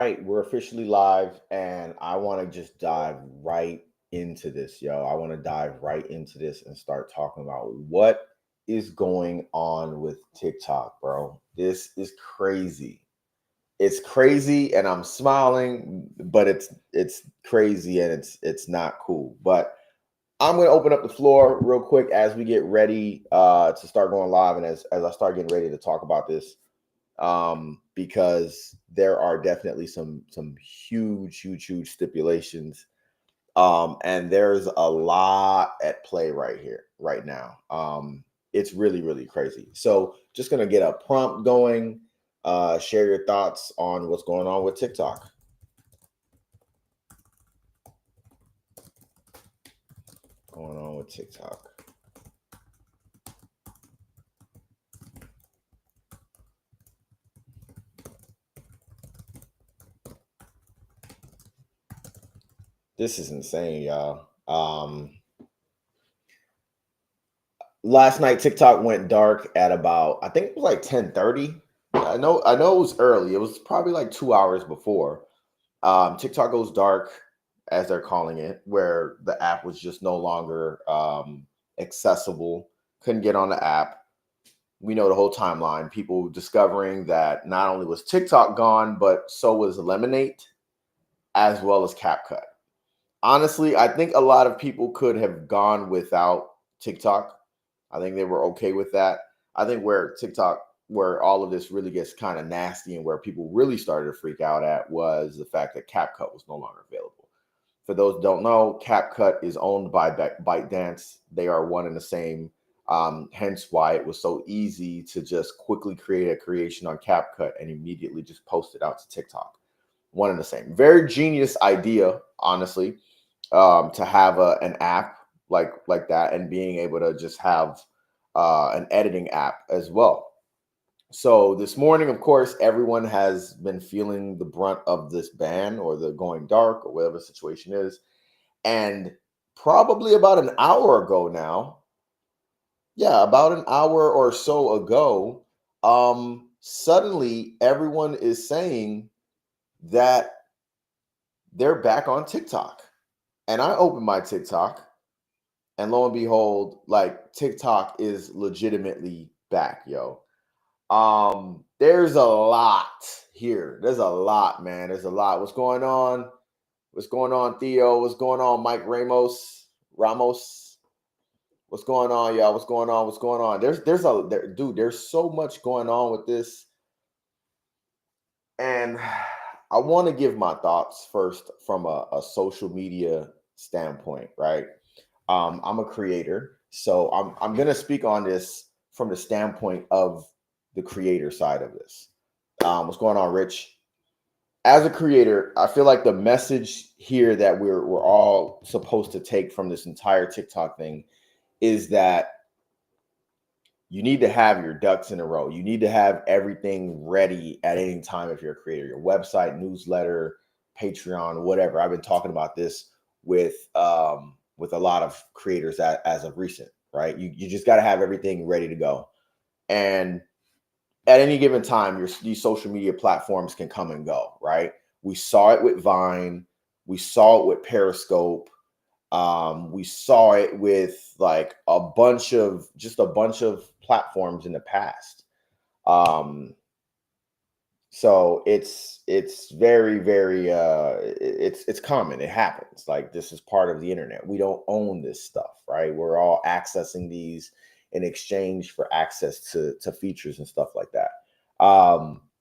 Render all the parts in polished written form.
Right, we're officially live, and I want to just dive right into this, yo. I want to dive right into this and start talking about what is going on with TikTok, bro. This is crazy. It's crazy, and I'm smiling, but it's crazy and it's not cool. But I'm gonna open up the floor real quick as we get ready to start going live, and as I start getting ready to talk about this because there are definitely some huge stipulations, and there's a lot at play right here, right now. It's really crazy. So, just gonna get a prompt going. Share your thoughts on what's going on with TikTok. Going on with TikTok. This is insane, y'all. Last night TikTok went dark at about, I think it was like 10:30. I know it was early. It was probably like 2 hours before. TikTok goes dark, as they're calling it, where the app was just no longer accessible. Couldn't get on the app. We know the whole timeline. People discovering that not only was TikTok gone, but so was Lemonade as well as CapCut. Honestly, I think a lot of people could have gone without TikTok. I think they were okay with that. I think where all of this really gets kind of nasty and where people really started to freak out at was the fact that CapCut was no longer available. For those who don't know, CapCut is owned by ByteDance. They are one and the same. Hence why it was so easy to just quickly create a creation on CapCut and immediately just post it out to TikTok. One and the same. Very genius idea, honestly, to have an app like that and being able to just have an editing app as well. So this morning, of course, everyone has been feeling the brunt of this ban or the going dark or whatever the situation is. And probably about an hour ago now, yeah, about an hour or so ago, suddenly everyone is saying that they're back on TikTok. And I opened my TikTok, and lo and behold, like TikTok is legitimately back, yo. There's a lot here. There's a lot, man. There's a lot. What's going on? What's going on, Theo? What's going on, Mike Ramos? Ramos? What's going on, y'all? What's going on? What's going on? Dude. There's so much going on with this, and I want to give my thoughts first from a social media standpoint, right? I'm a creator, so I'm gonna speak on this from the standpoint of the creator side of this. What's going on, Rich? As a creator, I feel like the message here that we're all supposed to take from this entire TikTok thing is that you need to have your ducks in a row. You need to have everything ready at any time if you're a creator. Your website, newsletter, Patreon, whatever. I've been talking about this with a lot of creators as of recent, right? You just got to have everything ready to go. And at any given time, these social media platforms can come and go, right? We saw it with Vine, we saw it with Periscope, we saw it with like a bunch of platforms in the past. Um, so it's very it's common. It happens. Like this is part of the internet. We don't own this stuff, right? We're all accessing these in exchange for access to features and stuff like that.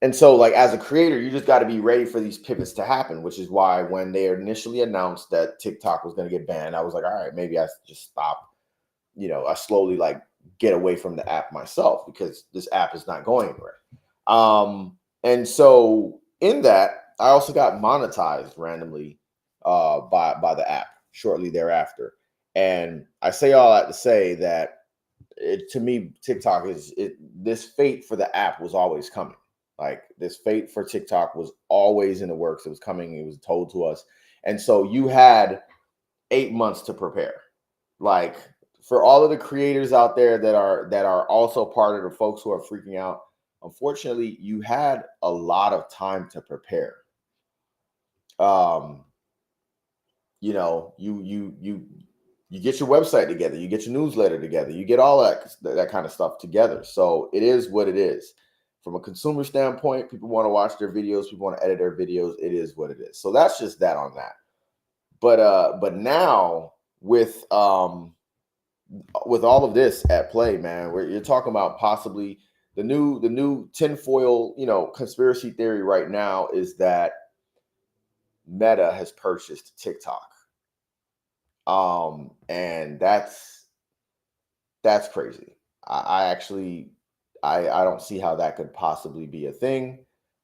And so like as a creator, you just got to be ready for these pivots to happen, which is why when they initially announced that TikTok was going to get banned, I was like, all right, maybe I just stop. I slowly like get away from the app myself because this app is not going anywhere. And so in that, I also got monetized randomly by the app shortly thereafter. And I say all that to say that to me, TikTok this fate for the app was always coming. Like this fate for TikTok was always in the works. It was coming. It was told to us. And so you had 8 months to prepare. Like for all of the creators out there that are also part of the folks who are freaking out, unfortunately, you had a lot of time to prepare. You know, you get your website together, you get your newsletter together, you get all that kind of stuff together. So it is what it is. From a consumer standpoint, people want to watch their videos, people want to edit their videos. It is what it is. So that's just that on that. But now with all of this at play, man, where you're talking about possibly the new tinfoil, conspiracy theory right now is that Meta has purchased TikTok. And that's crazy. I actually I don't see how that could possibly be a thing.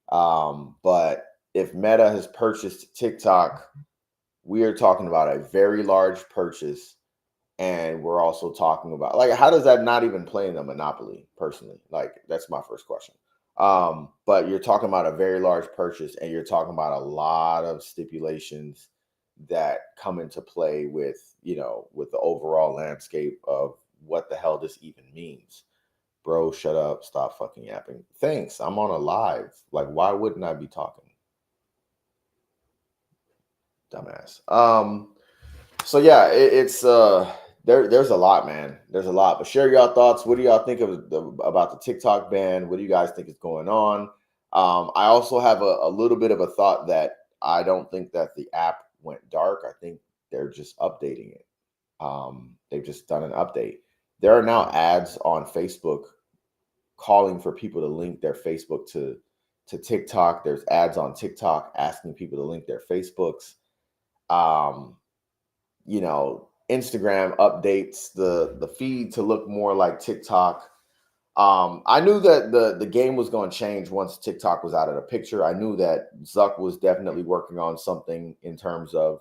But if Meta has purchased TikTok, we are talking about a very large purchase. And we're also talking about, like, how does that not even play in the monopoly personally? Like, that's my first question. But you're talking about a very large purchase, and you're talking about a lot of stipulations that come into play with, with the overall landscape of what the hell this even means. Bro, shut up, stop fucking yapping. Thanks. I'm on a live. Like, why wouldn't I be talking? Dumbass. So yeah, it's there's a lot, man. There's a lot. But share y'all thoughts. What do y'all think about the TikTok ban? What do you guys think is going on? I also have a little bit of a thought that I don't think that the app went dark. I think they're just updating it. They've just done an update. There are now ads on Facebook calling for people to link their Facebook to TikTok. There's ads on TikTok asking people to link their Facebooks. Instagram updates the feed to look more like TikTok. I knew that the game was going to change once TikTok was out of the picture. I knew that Zuck was definitely working on something in terms of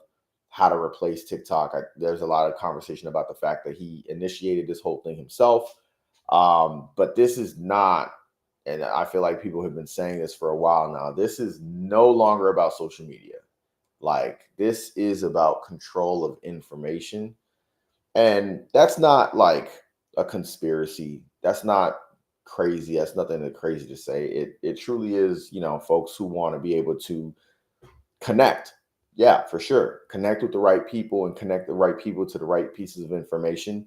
how to replace TikTok. There's a lot of conversation about the fact that he initiated this whole thing himself. But this is not, and I feel like people have been saying this for a while now, this is no longer about social media. Like, this is about control of information. And that's not like a conspiracy. That's not crazy. That's nothing crazy to say. It truly is, folks who want to be able to connect. Yeah, for sure. Connect with the right people and connect the right people to the right pieces of information.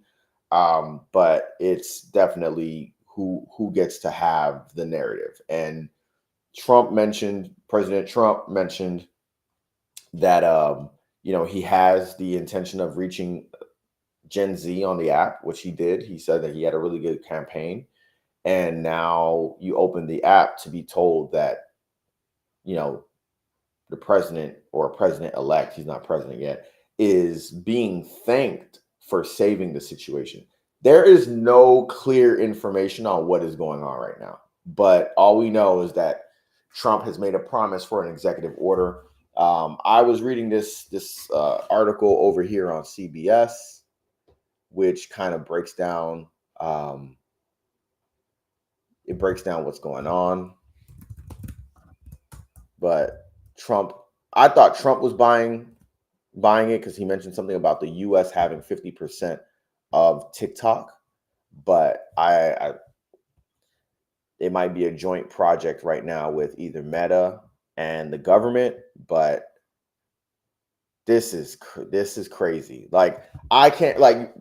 But it's definitely who gets to have the narrative. And President Trump mentioned that he has the intention of reaching Gen Z on the app, which he did. He said that he had a really good campaign. And now you open the app to be told that, the president or president-elect, he's not president yet, is being thanked for saving the situation. There is no clear information on what is going on right now. But all we know is that Trump has made a promise for an executive order. I was reading this article over here on CBS, which kind of breaks down what's going on. But I thought Trump was buying it because he mentioned something about the US having 50% of TikTok. But it might be a joint project right now with either Meta and the government. But this is crazy. Like, I can't, like,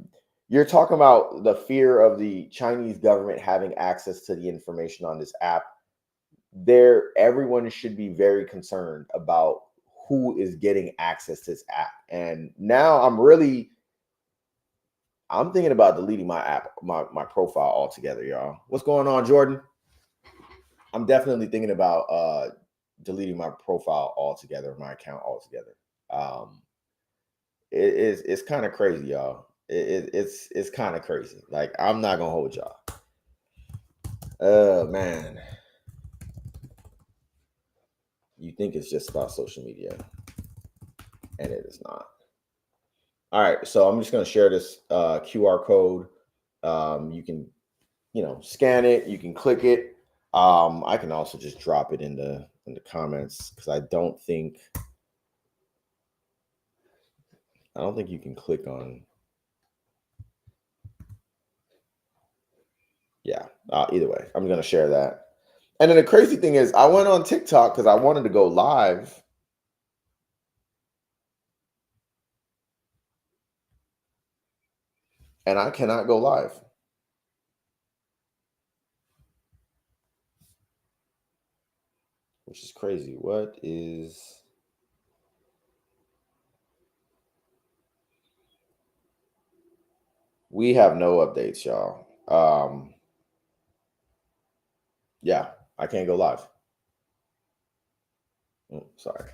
you're talking about the fear of the Chinese government having access to the information on this app. Everyone should be very concerned about who is getting access to this app. And now I'm thinking about deleting my app, my profile altogether, y'all. What's going on, Jordan? I'm definitely thinking about deleting my profile altogether, my account altogether. It's kind of crazy, y'all. It's kind of crazy. Like, I'm not gonna hold y'all. Man. You think it's just about social media, and it is not. All right, so I'm just going to share this QR code. You can, scan it. You can click it. I can also just drop it in the comments because I don't think you can click on. Yeah. Either way, I'm going to share that. And then the crazy thing is, I went on TikTok because I wanted to go live. and I cannot go live. Which is crazy. What is... We have no updates, y'all. Yeah, I can't go live. Sorry.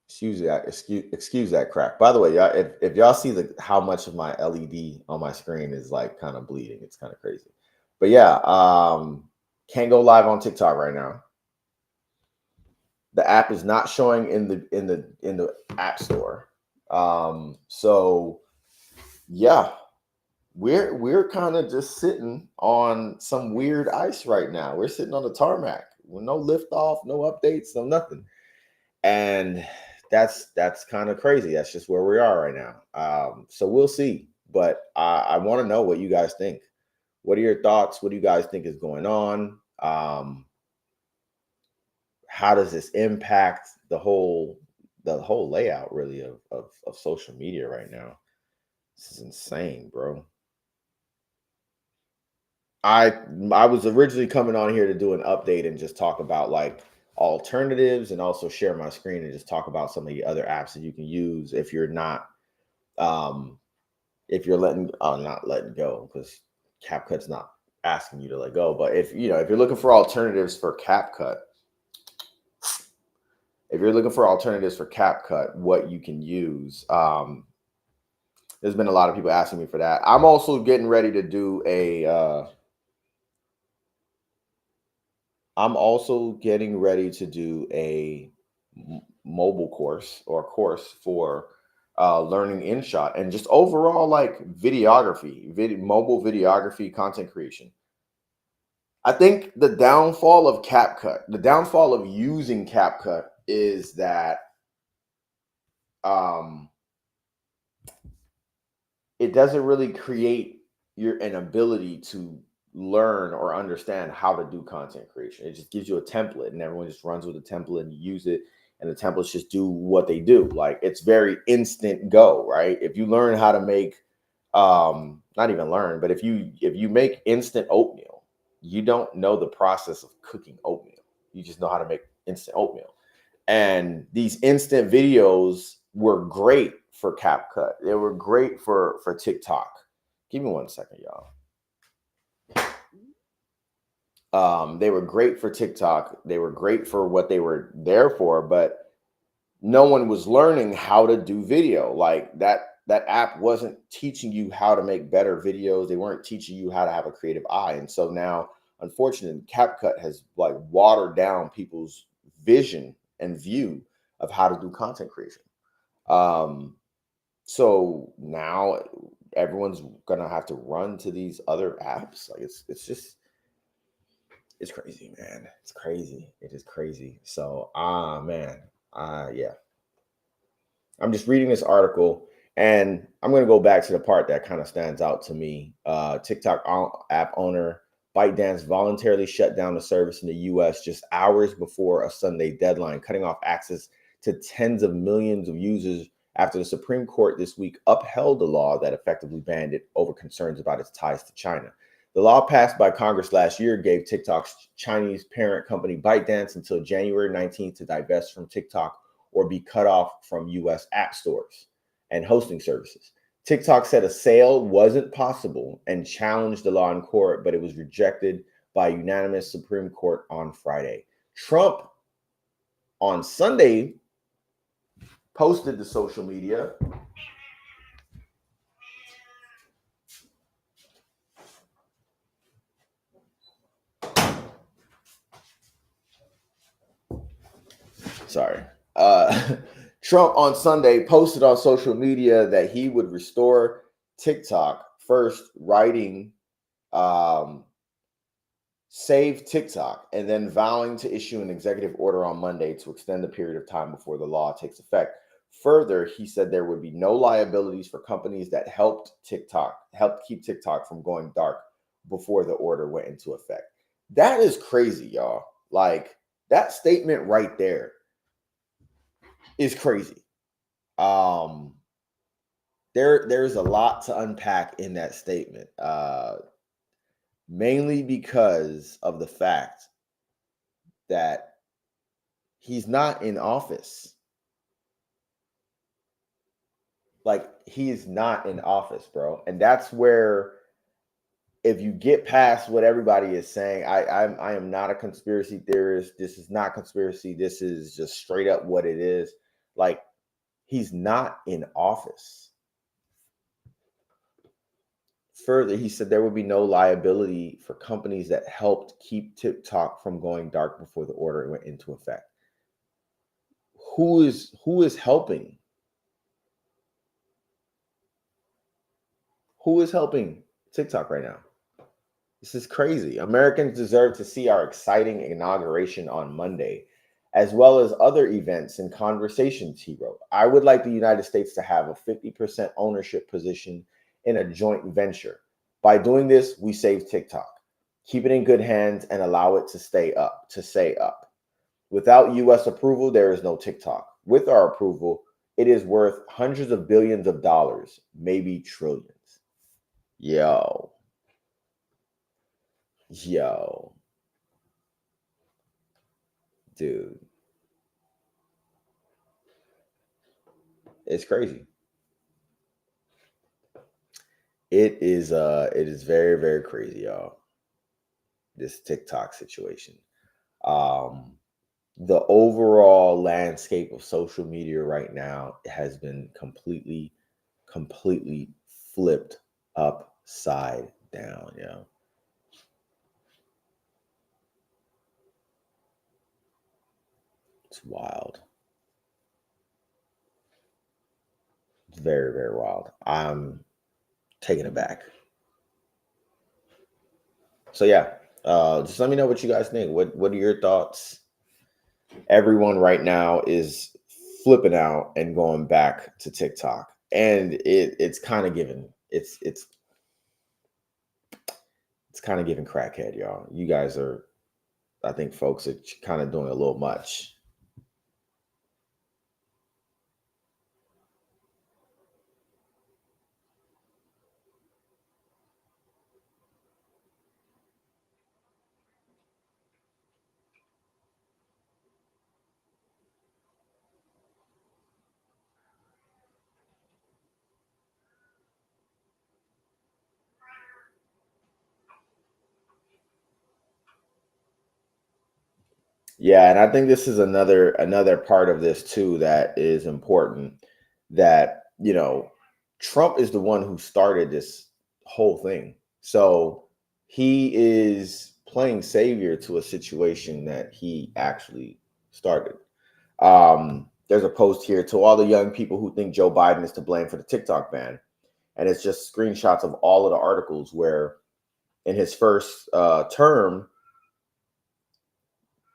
Excuse that crack. By the way, y'all, if y'all see how much of my LED on my screen is like kind of bleeding, it's kind of crazy. But yeah, can't go live on TikTok right now. The app is not showing in the app store. So yeah, we're kind of just sitting on some weird ice right now. We're sitting on the tarmac with no lift off, no updates, no nothing. And that's kind of crazy. That's just where we are right now. So we'll see. But I want to know what you guys think. What are your thoughts? What do you guys think is going on? How does this impact the whole layout really of social media right now? This is insane, bro. I was originally coming on here to do an update and just talk about like alternatives and also share my screen and just talk about some of the other apps that you can use if you're not if you're not letting go, because CapCut's not asking you to let go. But if you're looking for alternatives for CapCut, what you can use. There's been a lot of people asking me for that. I'm also getting ready to do a mobile course or a course for learning InShot and just overall like videography, mobile videography, content creation. I think the downfall of CapCut, the downfall of using CapCut is that it doesn't really create an ability to learn or understand how to do content creation. It just gives you a template and everyone just runs with the template and you use it and the templates just do what they do. Like it's very instant go, right? If you learn how to make not even learn, but if you make instant oatmeal, you don't know the process of cooking oatmeal. You just know how to make instant oatmeal. And these instant videos were great for CapCut. They were great for TikTok. Give me 1 second, y'all. They were great for TikTok. They were great for what they were there for, but no one was learning how to do video. Like that app wasn't teaching you how to make better videos. They weren't teaching you how to have a creative eye. And so now, unfortunately, CapCut has like watered down people's vision and view of how to do content creation. So now everyone's gonna have to run to these other apps. Like it's just it's crazy, man. It's crazy. It is crazy. So man, yeah. I'm just reading this article and I'm going to go back to the part that kind of stands out to me. TikTok app owner ByteDance voluntarily shut down the service in the US just hours before a Sunday deadline, cutting off access to tens of millions of users after the Supreme Court this week upheld the law that effectively banned it over concerns about its ties to China. The law passed by Congress last year gave TikTok's Chinese parent company ByteDance until January 19th to divest from TikTok or be cut off from US app stores and hosting services. TikTok said a sale wasn't possible and challenged the law in court, but it was rejected by a unanimous Supreme Court on Friday. Trump on Sunday posted to social media Trump on Sunday posted on social media that he would restore TikTok, first writing save TikTok, and then vowing to issue an executive order on Monday to extend the period of time before the law takes effect. Further, he said there would be no liabilities for companies that helped keep TikTok from going dark before the order went into effect. That is crazy, y'all. Like, That statement right there is crazy. Um, there's a lot to unpack in that statement. Mainly because of the fact that he's not in office. Like, he is not in office, bro. And that's where, if you get past what everybody is saying, I am not a conspiracy theorist. This is not conspiracy. This is just straight up what it is. Like, he's not in office. Further, he said there would be no liability for companies that helped keep TikTok from going dark before the order went into effect. Who is helping? Who is helping TikTok right now? This is crazy. Americans deserve to see our exciting inauguration on Monday, as well as other events and conversations, he wrote. I would like the United States to have a 50% ownership position in a joint venture. By doing this, we save TikTok. Keep it in good hands and allow it to stay up. Without US approval, there is no TikTok. With our approval, it is worth hundreds of billions of dollars, maybe trillions. Yo. Yo, dude, it's crazy. It is very, very crazy, y'all. This TikTok situation. Um, the overall landscape of social media right now has been completely flipped upside down, yo. It's wild. It's very, very wild. I'm taken aback. So yeah, just let me know what you guys think. What are your thoughts? Everyone right now is flipping out and going back to TikTok, and it's kind of giving it's kind of giving crackhead, y'all. You guys are, I think, folks are kind of doing a little much. Yeah, and I think this is another part of this too that is important. That, Trump is the one who started this whole thing. So he is playing savior to a situation that he actually started. There's a post here to all the young people who think Joe Biden is to blame for the TikTok ban, and it's just screenshots of all of the articles where, in his first term,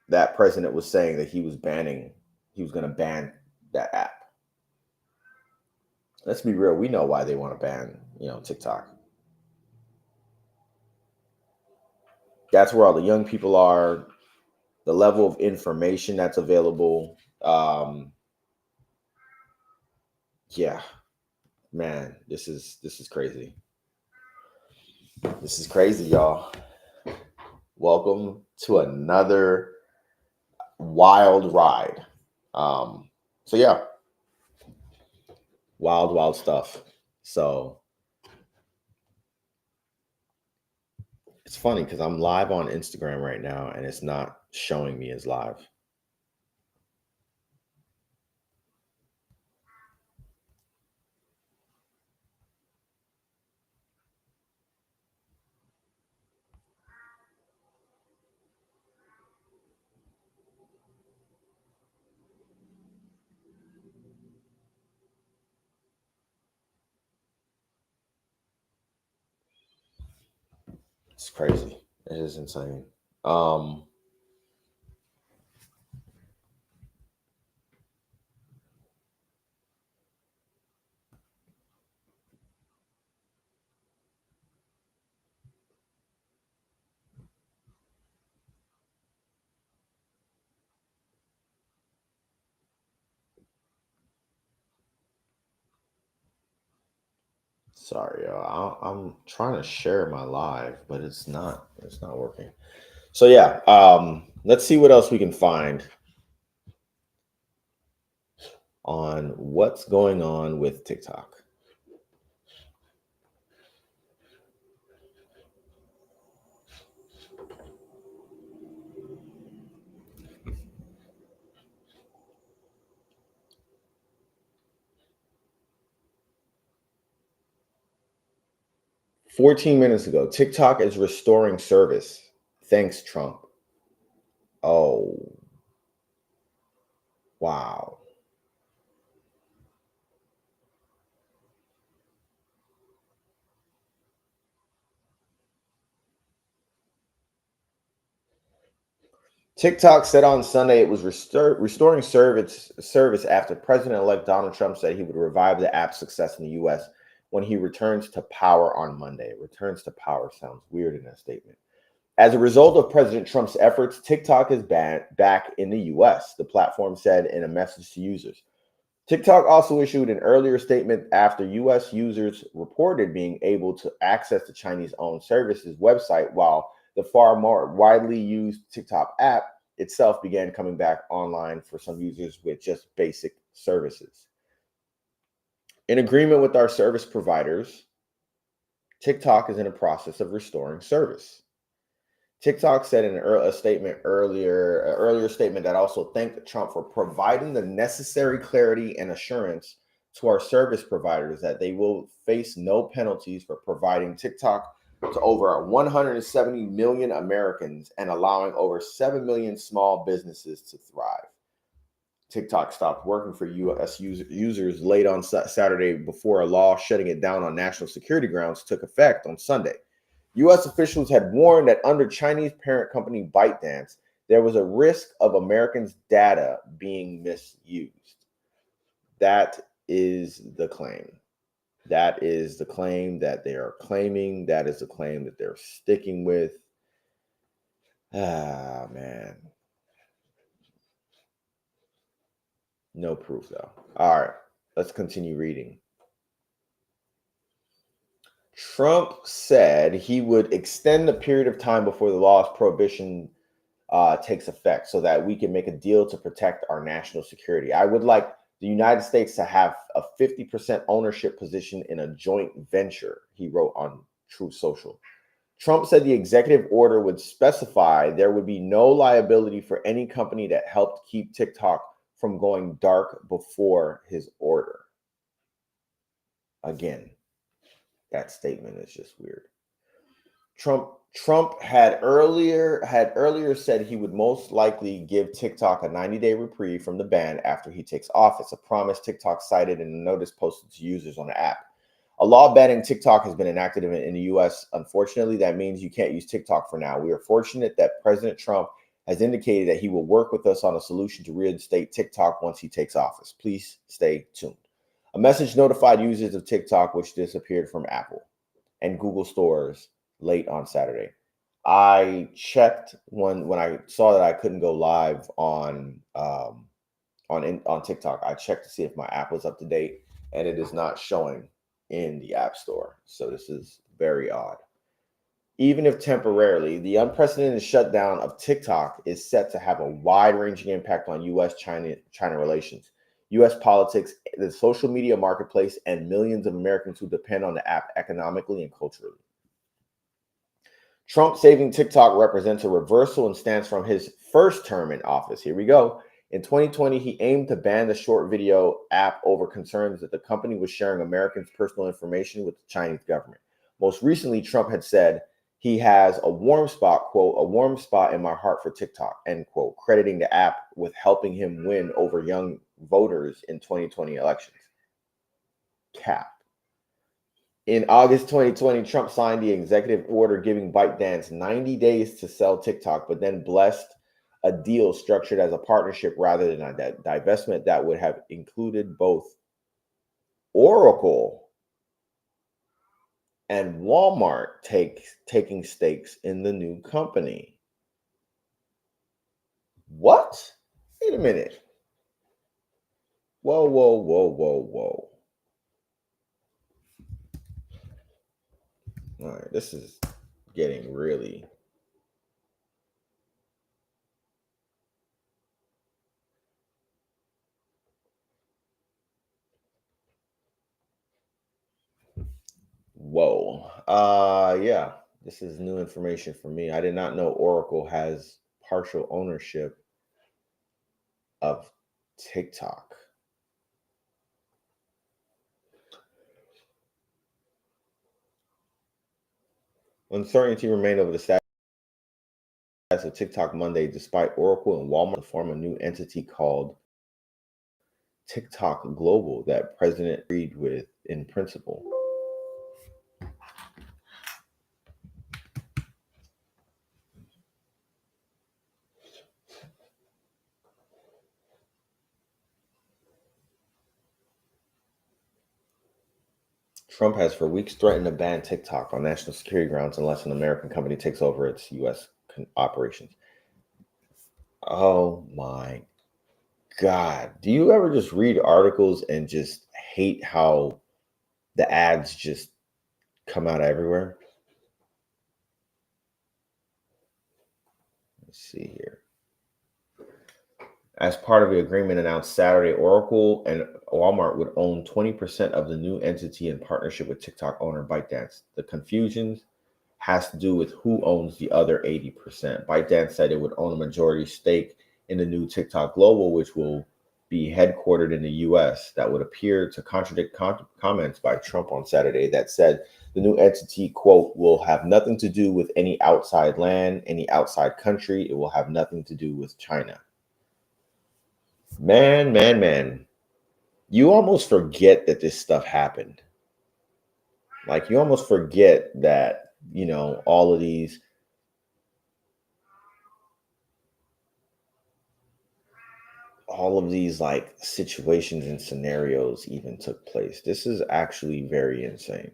that president was saying that he was going to ban that app. Let's be real. We know why they want to ban, TikTok. That's where all the young people are, the level of information that's available. Yeah, man, this is crazy. This is crazy, y'all. Welcome to another wild ride. So yeah, wild stuff. So it's funny because I'm live on Instagram right now and it's not showing me as live. It's crazy. It is insane. Sorry, y'all. I'm trying to share my live, but it's not. It's not working. So yeah, let's see what else we can find on what's going on with TikTok. 14 minutes ago, TikTok is restoring service. Thanks, Trump. Oh, wow. TikTok said on Sunday it was restoring service after President-elect Donald Trump said he would revive the app's success in the U.S. when he returns to power on Monday. Returns to power sounds weird in that statement. As a result of President Trump's efforts, TikTok is back in the U.S., the platform said in a message to users. TikTok also issued an earlier statement after U.S. users reported being able to access the Chinese-owned services website, while the far more widely used TikTok app itself began coming back online for some users with just basic services. In agreement with our service providers, TikTok is in a process of restoring service. TikTok said in a statement earlier statement that also thanked Trump for providing the necessary clarity and assurance to our service providers that they will face no penalties for providing TikTok to over 170 million Americans and allowing over 7 million small businesses to thrive. TikTok stopped working for U.S. users late on Saturday before a law shutting it down on national security grounds took effect on Sunday. U.S. officials had warned that under Chinese parent company ByteDance, there was a risk of Americans' data being misused. That is the claim. That is the claim that they are claiming. That is the claim that they're sticking with. Ah, man. No proof, though. All right, let's continue reading. Trump said he would extend the period of time before the law's prohibition takes effect so that we can make a deal to protect our national security. I would like the United States to have a 50% ownership position in a joint venture, he wrote on Truth Social. Trump said the executive order would specify there would be no liability for any company that helped keep TikTok from going dark before his order. Again, that statement is just weird. Trump had earlier said he would most likely give TikTok a 90-day reprieve from the ban after he takes office, a promise TikTok cited in a notice posted to users on the app. A law banning TikTok has been enacted in the U.S. Unfortunately, that means you can't use TikTok for now. We are fortunate that President Trump has indicated that he will work with us on a solution to reinstate TikTok once he takes office. Please stay tuned. A message notified users of TikTok, which disappeared from Apple and Google stores late on Saturday. I checked when I saw that I couldn't go live on TikTok. I checked to see if my app was up to date, and it is not showing in the App Store. So this is very odd. Even if temporarily, the unprecedented shutdown of TikTok is set to have a wide-ranging impact on U.S.-China relations, U.S. politics, the social media marketplace, and millions of Americans who depend on the app economically and culturally. Trump saving TikTok represents a reversal in stance from his first term in office. Here we go. In 2020, he aimed to ban the short video app over concerns that the company was sharing Americans' personal information with the Chinese government. Most recently, Trump had said he has a warm spot, quote, a warm spot in my heart for TikTok, end quote, crediting the app with helping him win over young voters in 2020 elections. Cap. In August 2020, Trump signed the executive order giving ByteDance 90 days to sell TikTok, but then blessed a deal structured as a partnership rather than a divestment that would have included both Oracle and Walmart taking stakes in the new company. What? Wait a minute. Whoa, whoa, whoa, whoa, whoa. All right, this is getting really. Whoa. Yeah, this is new information for me. I did not know Oracle has partial ownership of TikTok. Uncertainty remained over the status of TikTok Monday, despite Oracle and Walmart to form a new entity called TikTok Global that President agreed with in principle. Trump has for weeks threatened to ban TikTok on national security grounds unless an American company takes over its U.S. operations. Oh my God. Do you ever just read articles and just hate how the ads just come out everywhere? Let's see here. As part of the agreement announced Saturday, Oracle and Walmart would own 20% of the new entity in partnership with TikTok owner ByteDance. The confusion has to do with who owns the other 80%. ByteDance said it would own a majority stake in the new TikTok Global, which will be headquartered in the US. That would appear to contradict comments by Trump on Saturday that said the new entity, quote, will have nothing to do with any outside land, any outside country. It will have nothing to do with China. Man. You almost forget that this stuff happened. Like, you almost forget that, all of these like situations and scenarios even took place. This is actually very insane.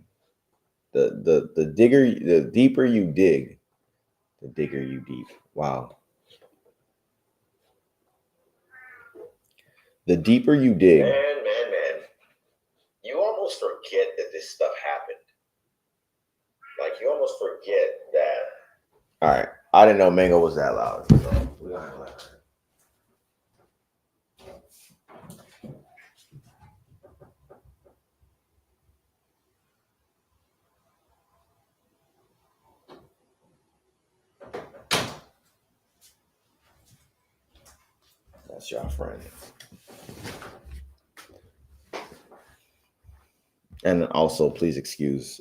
The deeper you dig, the digger you deep. Wow. The deeper you dig. Man. You almost forget that this stuff happened. Like, you almost forget that. All right. I didn't know Mango was that loud. So we're gonna have that. That's your friend. And also, please excuse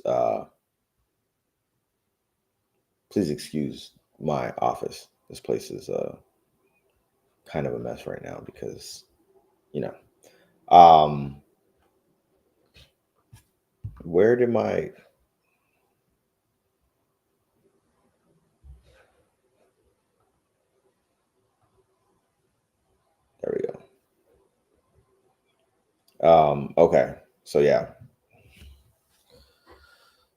my office. This place is kind of a mess right now because, um, where did my there we go. Okay, so yeah,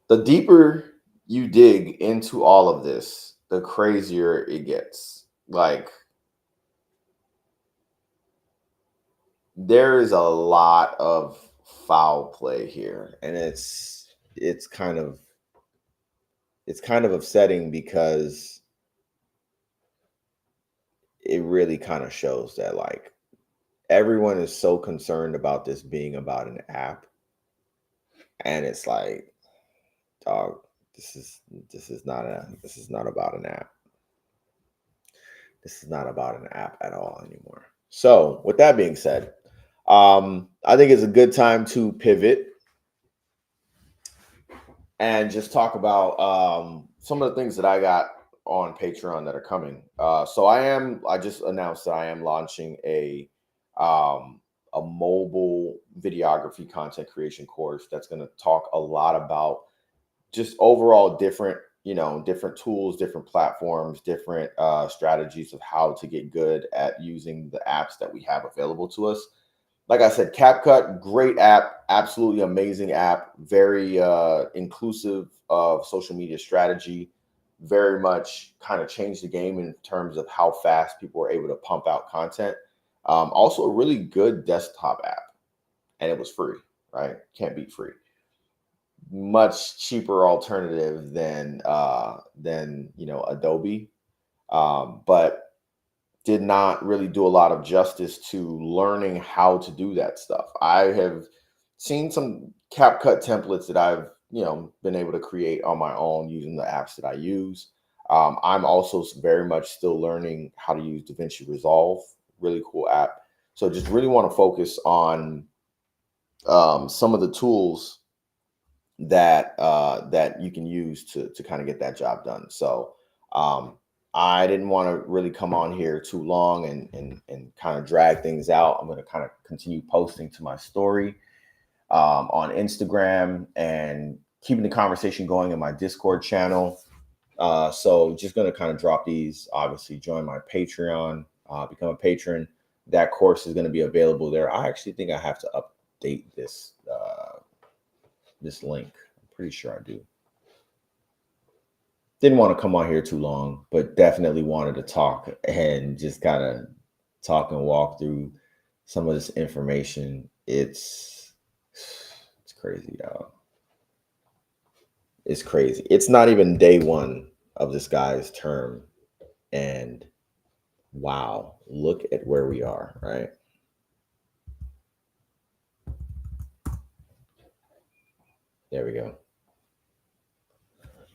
the deeper you dig into all of this, the crazier it gets. Like, there is a lot of foul play here, and it's kind of upsetting because it really kind of shows that, like, everyone is so concerned about this being about an app, and it's like, dog, this is not about an app. This is not about an app at all anymore. So with that being said, I think it's a good time to pivot and just talk about some of the things that I got on Patreon that are coming. So I just announced that I am launching a mobile videography content creation course that's going to talk a lot about just overall different different tools, different platforms, different strategies of how to get good at using the apps that we have available to us. Like I said, CapCut, great app, absolutely amazing app, very inclusive of social media strategy, very much kind of changed the game in terms of how fast people were able to pump out content. Also a really good desktop app, and it was free, right? Can't beat free. much cheaper alternative than Adobe, but did not really do a lot of justice to learning how to do that stuff. I have seen some CapCut templates that I've been able to create on my own using the apps that I use. I'm also very much still learning how to use DaVinci Resolve, really cool app. So just really want to focus on some of the tools that you can use to kind of get that job done. So um, I didn't want to really come on here too long and kind of drag things out. I'm going to kind of continue posting to my story on Instagram and keeping the conversation going in my Discord channel. So just going to kind of drop these. Obviously, join my Patreon, become a patron. That course is going to be available there. I actually think I have to update this link. I'm pretty sure I do. Didn't want to come on here too long, but definitely wanted to talk and just kind of talk and walk through some of this information. It's crazy, y'all. It's crazy. It's not even day one of this guy's term. And wow, look at where we are, right? There we go.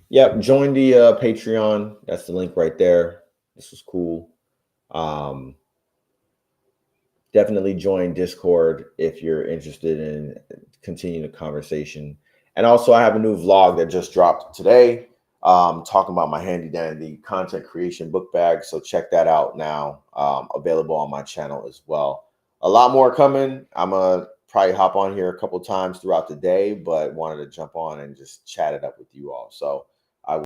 Yep, join the Patreon. That's the link right there. This was cool. Definitely join Discord if you're interested in continuing the conversation. And also, I have a new vlog that just dropped today, talking about my handy dandy content creation book bag. So check that out now. Available on my channel as well. A lot more coming. I'm gonna probably hop on here a couple times throughout the day, but wanted to jump on and just chat it up with you all. So